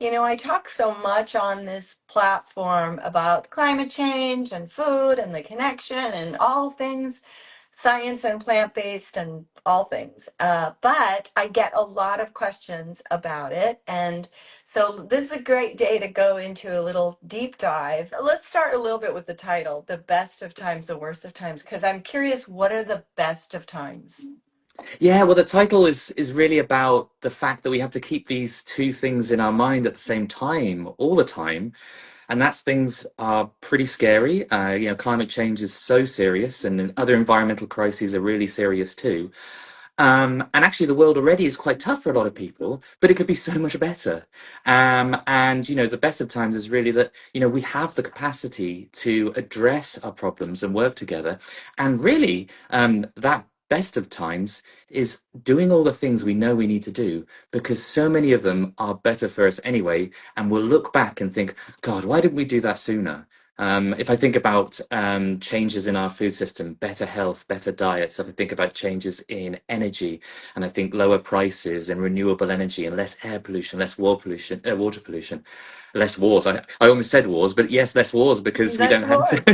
I talk so much on this platform about climate change and food and the connection and all things science and plant-based and all things. But I get a lot of questions about it. And so this is a great day to go into a little deep dive. Let's start a little bit with the title, The Best of Times, the Worst of Times, because I'm curious, what are the best of times? Yeah, well, the title is really about the fact that we have to keep these two things in our mind at the same time, all the time, and that's things are pretty scary. Climate change is so serious, and other environmental crises are really serious too. And actually, the world already is quite tough for a lot of people, but it could be so much better. And the best of times is really that we have the capacity to address our problems and work together, and really, that best of times is doing all the things we know we need to do because so many of them are better for us anyway, and we'll look back and think, God, why didn't we do that sooner? If I think about changes in our food system, better health, better diets, if I think about changes in energy, and I think lower prices and renewable energy and less air pollution, less water pollution, less wars. I almost said wars, but yes, less wars because we Less don't have wars.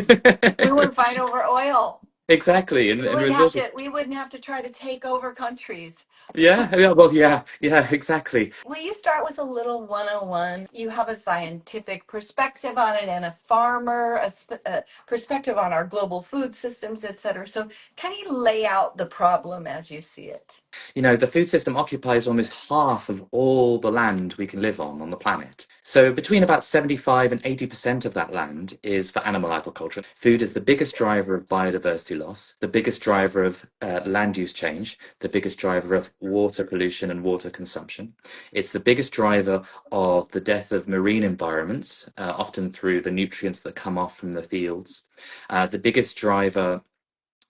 We to. wouldn't fight over oil. Exactly, We and wouldn't have resources. to, we wouldn't have to try to take over countries. Yeah, yeah, well, yeah, exactly. Will you start with a little 101? You have a scientific perspective on it and a farmer, a perspective on our global food systems, et cetera. So can you lay out the problem as you see it? The food system occupies almost half of all the land we can live on the planet. So between about 75 and 80% of that land is for animal agriculture. Food is the biggest driver of biodiversity loss, the biggest driver of land use change, the biggest driver of water pollution and water consumption. It's the biggest driver of the death of marine environments, often through the nutrients that come off from the fields. The biggest driver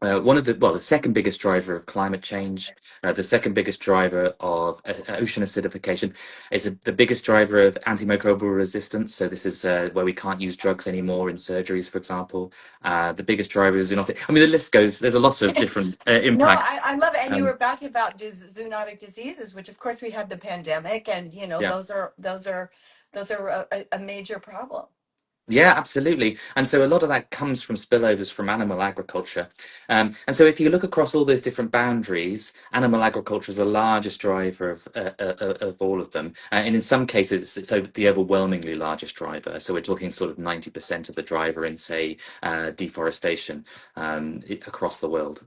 the second biggest driver of climate change, the second biggest driver of ocean acidification, is the biggest driver of antimicrobial resistance. So this is where we can't use drugs anymore in surgeries, for example. The biggest driver is zoonotic. I mean, the list goes. There's a lot of different No, impacts. I love it. And you were Um, about zoonotic diseases, which of course we had the pandemic, and yeah. those are a major problem. Yeah, absolutely. And so a lot of that comes from spillovers from animal agriculture. And so if you look across all those different boundaries, animal agriculture is the largest driver of all of them. And in some cases, it's the overwhelmingly largest driver. So we're talking sort of 90% of the driver in, say, deforestation across the world.